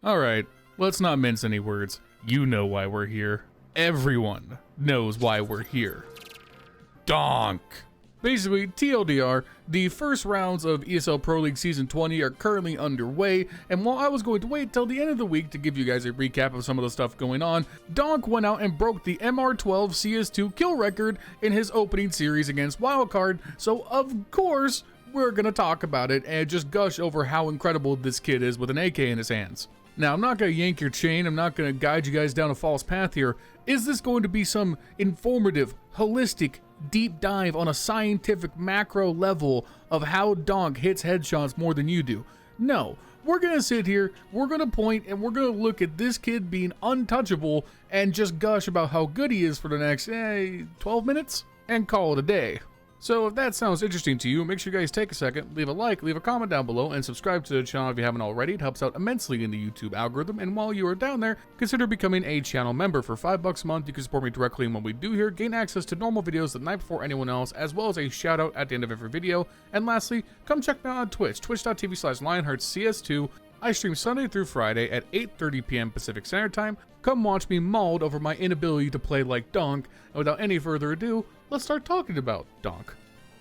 Alright, let's not mince any words. You know why we're here. Everyone knows why we're here. Donk! Basically, TLDR, the first rounds of ESL Pro League Season 20 are currently underway, and while I was going to wait till the end of the week to give you guys a recap of some of the stuff going on, Donk went out and broke the MR12 CS2 kill record in his opening series against Wildcard, so of course, we're gonna talk about it and just gush over how incredible this kid is with an AK in his hands. Now, I'm not going to yank your chain, I'm not going to guide you guys down a false path here. Is this going to be some informative, holistic, deep dive on a scientific macro level of how Donk hits headshots more than you do? No. We're going to sit here, we're going to point, and we're going to look at this kid being untouchable and just gush about how good he is for the next, 12 minutes? And call it a day. So if that sounds interesting to you, make sure you guys take a second, leave a like, leave a comment down below, and subscribe to the channel if you haven't already. It helps out immensely in the YouTube algorithm, and while you are down there, consider becoming a channel member. For $5 a month, you can support me directly in what we do here, gain access to normal videos the night before anyone else, as well as a shout out at the end of every video. And lastly, come check me out on Twitch, twitch.tv/LionHeartZ2. I stream Sunday through Friday at 8:30 p.m. Pacific Standard Time. Come watch me mauled over my inability to play like Donk, and without any further ado, let's start talking about Donk.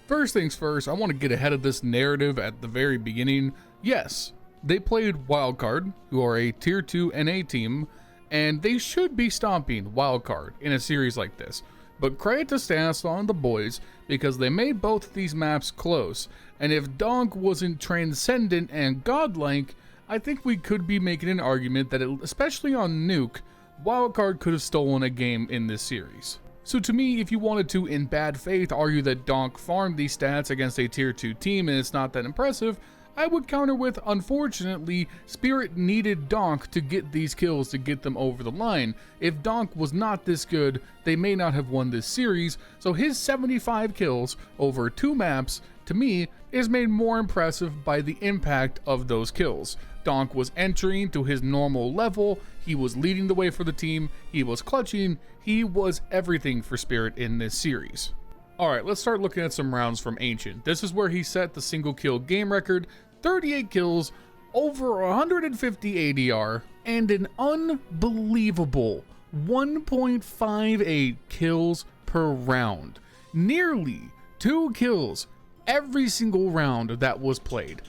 First things first, I want to get ahead of this narrative at the very beginning. Yes, they played Wildcard, who are a Tier 2 NA team, and they should be stomping Wildcard in a series like this. But credit to Stanislaw and the boys, because they made both of these maps close, and if Donk wasn't transcendent and godlike, I think we could be making an argument that, especially on Nuke, Wildcard could have stolen a game in this series. So to me, if you wanted to, in bad faith, argue that Donk farmed these stats against a Tier 2 team and it's not that impressive, I would counter with, unfortunately, Spirit needed Donk to get these kills to get them over the line. If Donk was not this good, they may not have won this series, so his 75 kills over 2 maps, to me, is made more impressive by the impact of those kills. Donk was entering to his normal level, he was leading the way for the team, he was clutching, he was everything for Spirit in this series. Alright, let's start looking at some rounds from Ancient. This is where he set the single kill game record, 38 kills, over 150 ADR, and an unbelievable 1.58 kills per round. Nearly 2 kills every single round that was played.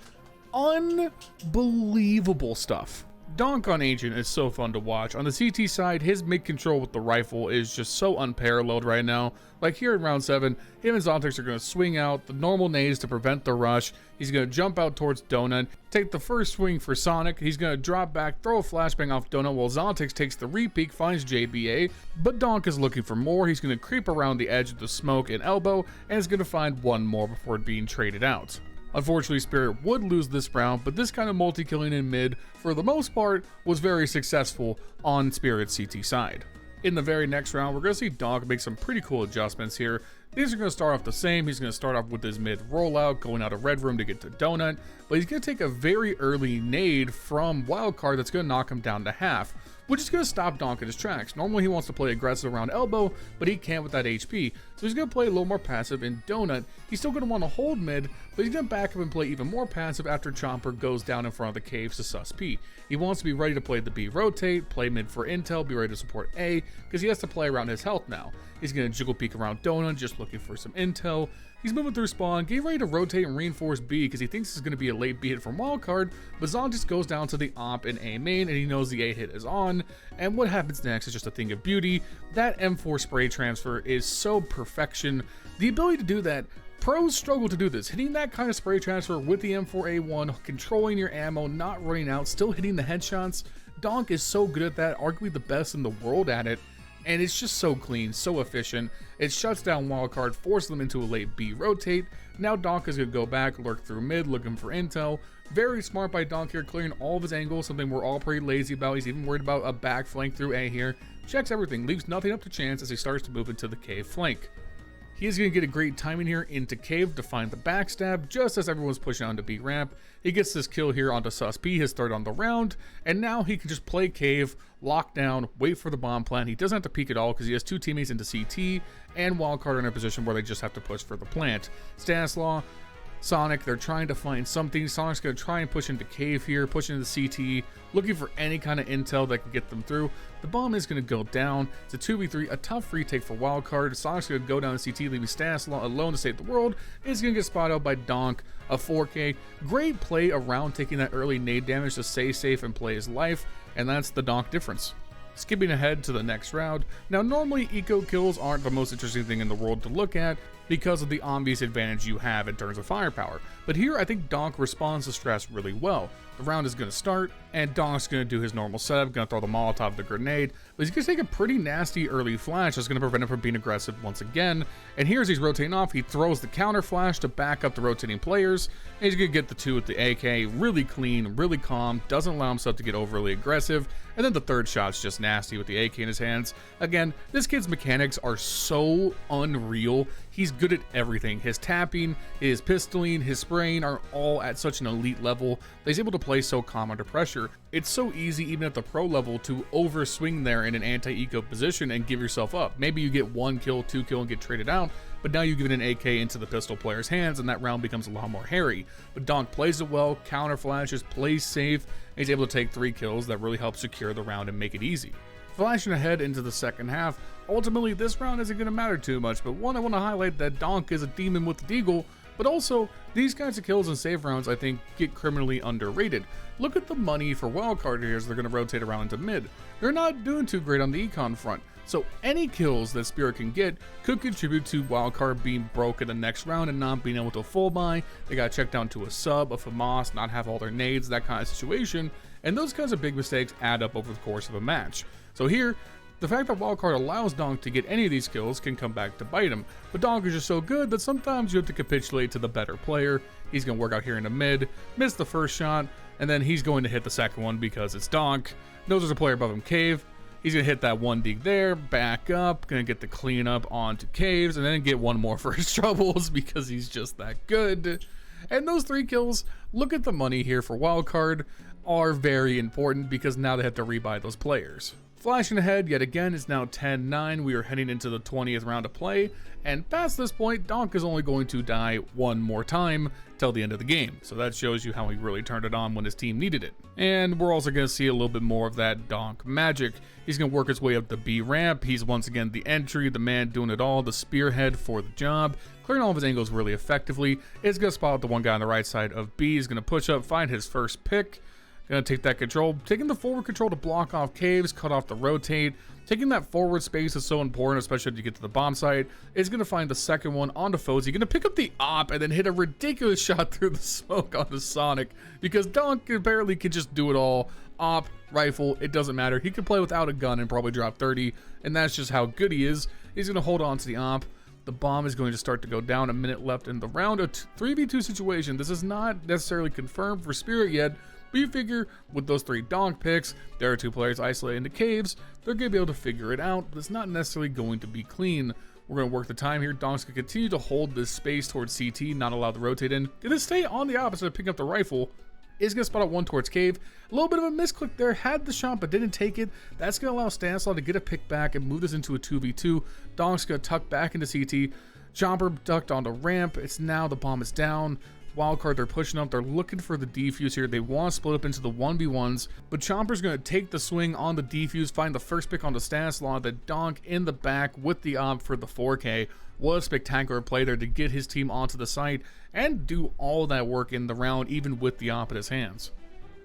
Unbelievable stuff. Donk on Ancient is so fun to watch. On the CT side, his mid-control with the rifle is just so unparalleled right now. Like here in round 7, him and Zontix are going to swing out the normal nades to prevent the rush. He's going to jump out towards Donut, take the first swing for Sonic. He's going to drop back, throw a flashbang off Donut while Zontix takes the re-peek, finds JBA. But Donk is looking for more. He's going to creep around the edge of the smoke and elbow, and is going to find one more before being traded out. Unfortunately, Spirit would lose this round, but this kind of multi-killing in mid, for the most part, was very successful on Spirit's CT side. In the very next round, we're going to see Donk make some pretty cool adjustments here. These are going to start off the same. He's going to start off with his mid rollout, going out of Red Room to get to Donut, but he's going to take a very early nade from Wildcard that's going to knock him down to half, which is going to stop Donk in his tracks. Normally he wants to play aggressive around elbow, but he can't with that HP, so he's going to play a little more passive in Donut. He's still going to want to hold mid, but he's going to back up and play even more passive after Chomper goes down in front of the caves to sus P. He wants to be ready to play the B rotate, play mid for intel, be ready to support A, because he has to play around his health now. He's going to jiggle peek around Donut, just looking for some intel. He's moving through spawn, getting ready to rotate and reinforce B because he thinks this is going to be a late B hit from Wildcard, but Zon just goes down to the op in A main and he knows the A hit is on, and what happens next is just a thing of beauty. That M4 spray transfer is so perfection. The ability to do that, pros struggle to do this. Hitting that kind of spray transfer with the M4A1, controlling your ammo, not running out, still hitting the headshots. Donk is so good at that, arguably the best in the world at it. And it's just so clean, so efficient. It shuts down Wildcard, forces them into a late B rotate. Now Donk is going to go back, lurk through mid, looking for intel. Very smart by Donk here, clearing all of his angles, something we're all pretty lazy about. He's even worried about a back flank through A here. Checks everything, leaves nothing up to chance as he starts to move into the cave flank. He is going to get a great timing here into cave to find the backstab just as everyone's pushing onto B ramp. He gets this kill here onto sus P, his third on the round, and now he can just play cave, lock down, wait for the bomb plant. He doesn't have to peek at all because he has 2 teammates into CT and Wildcard in a position where they just have to push for the plant. Stanislaw, Sonic, they're trying to find something. Sonic's going to try and push into Cave here, push into CT, looking for any kind of intel that can get them through. The bomb is going to go down. It's a 2v3, a tough retake for Wildcard. Sonic's going to go down to CT, leaving Stas alone to save the world. It's going to get spotted out by Donk, a 4K. Great play around taking that early nade damage to stay safe and play his life, and that's the Donk difference. Skipping ahead to the next round. Now, normally eco kills aren't the most interesting thing in the world to look at because of the obvious advantage you have in terms of firepower. But here, I think Donk responds to stress really well. The round is going to start, and Donk's going to do his normal setup, going to throw the Molotov, the grenade, but he's going to take a pretty nasty early flash that's going to prevent him from being aggressive once again. And here's he's rotating off, he throws the counter flash to back up the rotating players, and he's going to get the 2 with the AK, really clean, really calm, doesn't allow himself to get overly aggressive, and then the third shot's just nasty with the AK in his hands. Again, this kid's mechanics are so unreal. He's good at everything. His tapping, his pistoling, his spraying are all at such an elite level that he's able to play so calm under pressure. It's so easy even at the pro level to overswing there in an anti-eco position and give yourself up. Maybe you get 1 kill, 2 kill and get traded out, but now you give it an AK into the pistol player's hands and that round becomes a lot more hairy. But Donk plays it well, counter flashes, plays safe, and he's able to take 3 kills that really help secure the round and make it easy. Flashing ahead into the second half, ultimately this round isn't going to matter too much, but one, I want to highlight that Donk is a demon with the deagle, but also these kinds of kills and save rounds I think get criminally underrated. Look at the money for Wildcard here as they're going to rotate around into mid. They're not doing too great on the econ front, so any kills that Spirit can get could contribute to Wildcard being broke in the next round and not being able to full buy. They got checked down to a sub, a FAMAS, not have all their nades, that kind of situation, and those kinds of big mistakes add up over the course of a match. So here, the fact that Wildcard allows Donk to get any of these kills can come back to bite him, but Donk is just so good that sometimes you have to capitulate to the better player. He's going to work out here in the mid, miss the first shot, and then he's going to hit the second one because it's Donk. Knows there's a player above him, Cave. He's going to hit that 1 dig there, back up, going to get the cleanup onto Caves, and then get 1 more for his troubles because he's just that good. And those 3 kills, look at the money here for Wildcard, are very important because now they have to rebuy those players. Flashing ahead yet again, it's now 10-9. We are heading into the 20th round of play, and past this point, Donk is only going to die 1 more time till the end of the game. So that shows you how he really turned it on when his team needed it. And we're also going to see a little bit more of that Donk magic. He's going to work his way up the B ramp. He's once again the entry, the man doing it all, the spearhead for the job, clearing all of his angles really effectively. It's going to spot out the one guy on the right side of B. He's going to push up, find his first pick. Gonna take that control, taking the forward control to block off Caves, cut off the rotate. Taking that forward space is so important, especially as you get to the bomb site. Is gonna find the second one onto Fozy, gonna pick up the op and then hit a ridiculous shot through the smoke onto Sonic because Donk apparently can just do it all. Op, rifle, it doesn't matter. He can play without a gun and probably drop 30, and that's just how good he is. He's gonna hold on to the op. The bomb is going to start to go down. A minute left in the round. A 3v2 situation. This is not necessarily confirmed for Spirit yet, but you figure with those 3 Donk picks, there are 2 players isolated into caves. They're going to be able to figure it out, but it's not necessarily going to be clean. We're going to work the time here. Donk's going to continue to hold this space towards CT, not allow the rotate in. Going to stay on the opposite of picking up the rifle. Is going to spot out 1 towards Cave. A little bit of a misclick there. Had the shot but didn't take it. That's going to allow Stanislaw to get a pick back and move this into a 2v2. Donk's going to tuck back into CT. Jumper ducked onto ramp. It's now the bomb is down. Wildcard, they're pushing up. They're looking for the defuse here. They want to split up into the 1v1s, but Chomper's going to take the swing on the defuse, find the first pick on the Stanislaw. The Donk in the back with the op for the 4K. What a spectacular play there to get his team onto the site and do all that work in the round, even with the op in his hands.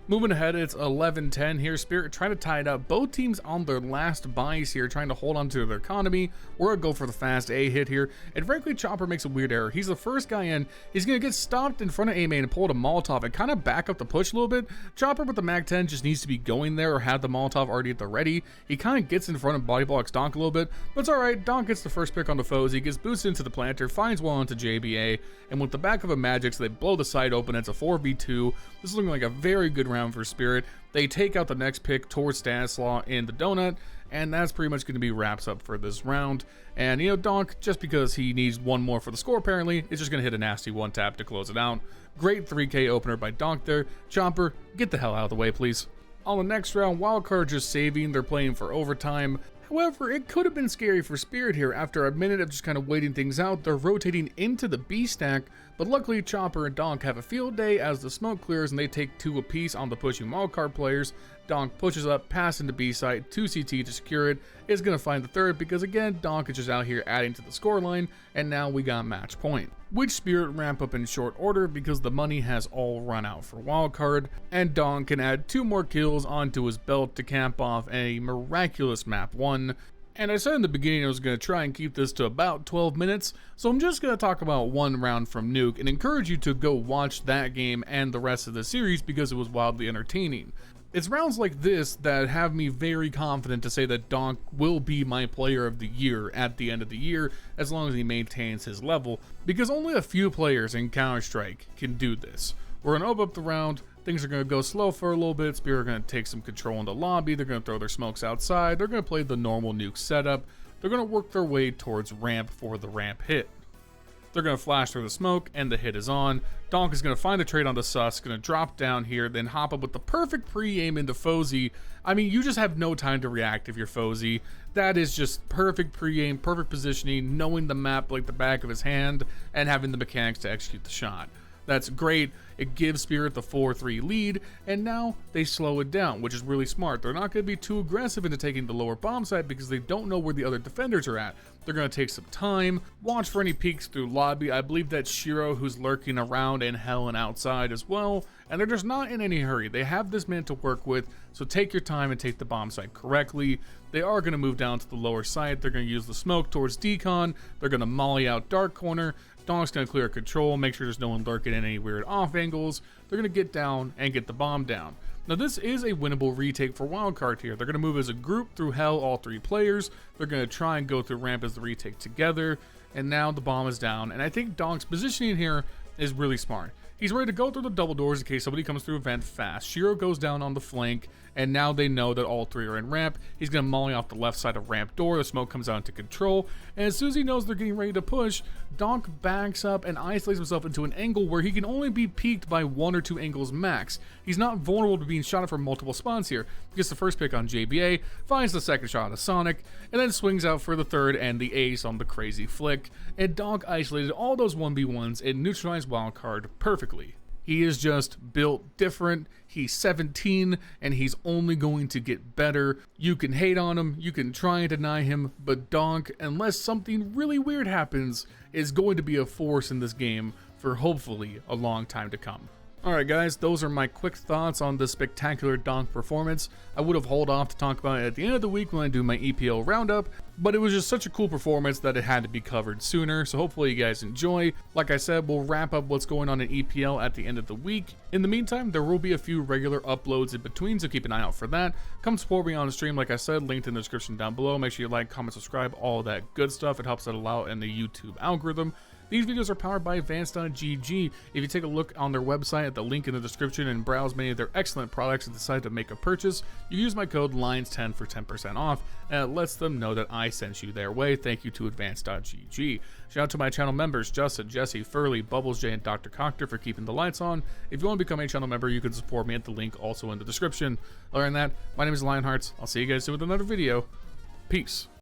Moving ahead, it's 11-10 here. Spirit trying to tie it up. Both teams on their last buys here, trying to hold on to their economy. We're going to go for the fast A hit here. And frankly, Chopper makes a weird error. He's the first guy in. He's going to get stopped in front of A-Main and pull a Molotov and kind of back up the push a little bit. Chopper with the Mag-10 just needs to be going there or have the Molotov already at the ready. He kind of gets in front of body blocks Donk a little bit, but it's alright. Donk gets the first pick on the foes. He gets boosted into the planter, finds one onto JBA, and with the back of a Magic, so they blow the site open. It's a 4v2. This is looking like a very good round for Spirit. They take out the next pick towards Stanislaw in the donut, and that's pretty much going to be wraps up for this round. And you know, Donk, just because he needs 1 more for the score apparently, is just going to hit a nasty 1-tap to close it out. Great 3K opener by Donk there. Chomper, get the hell out of the way, please. On the next round, Wildcard just saving. They're playing for overtime. However, it could have been scary for Spirit here. After a minute of just kind of waiting things out, they're rotating into the B stack, but luckily Chopper and Donk have a field day as the smoke clears and they take 2 apiece on the pushing wildcard players. Donk pushes up, pass into B site, 2 CT to secure it, is going to find the third because again, Donk is just out here adding to the scoreline, and now we got match point. Which Spirit ramp up in short order because the money has all run out for wildcard, and Donk can add 2 more kills onto his belt to cap off a miraculous map 1. And I said in the beginning I was going to try and keep this to about 12 minutes, so I'm just going to talk about one round from Nuke and encourage you to go watch that game and the rest of the series because it was wildly entertaining. It's rounds like this that have me very confident to say that Donk will be my player of the year at the end of the year as long as he maintains his level, because only a few players in Counter-Strike can do this. We're going to open up the round, things are going to go slow for a little bit, Spirit are going to take some control in the lobby, they're going to throw their smokes outside, they're going to play the normal Nuke setup, they're going to work their way towards ramp for the ramp hit. They're going to flash through the smoke, and the hit is on. Donk is going to find the trade on the sus, going to drop down here, then hop up with the perfect pre-aim into Fozy. I mean, you just have no time to react if you're Fozy. That is just perfect pre-aim, perfect positioning, knowing the map like the back of his hand, and having the mechanics to execute the shot. That's great. It gives Spirit the 4-3 lead, and now they slow it down, which is really smart. They're not going to be too aggressive into taking the lower bomb site because they don't know where the other defenders are at. They're going to take some time, watch for any peeks through lobby. I believe that's Shiro who's lurking around in hell and outside as well, and they're just not in any hurry. They have this man to work with, so take your time and take the bomb site correctly. They are going to move down to the lower site. They're going to use the smoke towards decon. They're going to molly out dark corner. Donk's going to clear control, make sure there's no one lurking in any weird off angles. They're going to get down and get the bomb down. Now this is a winnable retake for wildcard here. They're going to move as a group through hell, all 3 players. They're going to try and go through ramp as the retake together. And now the bomb is down. And I think Donk's positioning here is really smart. He's ready to go through the double doors in case somebody comes through vent fast. Shiro goes down on the flank, and now they know that all 3 are in ramp. He's going to molly off the left side of ramp door. The smoke comes out into control, and as soon as he knows they're getting ready to push, Donk backs up and isolates himself into an angle where he can only be peeked by 1 or 2 angles max. He's not vulnerable to being shot at from multiple spots here. He gets the first pick on JBA, finds the second shot on Sonic, and then swings out for the third and the ace on the crazy flick. And Donk isolated all those 1v1s and neutralized wildcard perfectly. He is just built different. He's 17 and he's only going to get better. You can hate on him, you can try and deny him, but Donk, unless something really weird happens, is going to be a force in this game for hopefully a long time to come. Alright guys, those are my quick thoughts on the spectacular Donk performance. I would have held off to talk about it at the end of the week when I do my EPL roundup, but it was just such a cool performance that it had to be covered sooner, so hopefully you guys enjoy. Like I said, we'll wrap up what's going on in EPL at the end of the week. In the meantime, there will be a few regular uploads in between, so keep an eye out for that. Come support me on the stream, like I said, linked in the description down below. Make sure you like, comment, subscribe, all that good stuff. It helps out a lot in the YouTube algorithm. These videos are powered by Wasnt.gg. If you take a look on their website at the link in the description and browse many of their excellent products and decide to make a purchase, you use my code LIONS10 for 10% off, and it lets them know that I sent you their way. Thank you to Wasnt.gg. Shout out to my channel members, Justin, Jesse, Furley, Bubblesj, and Dr. Cocktor for keeping the lights on. If you want to become a channel member, you can support me at the link also in the description. Other than that, my name is LionHeartZ. I'll see you guys soon with another video. Peace.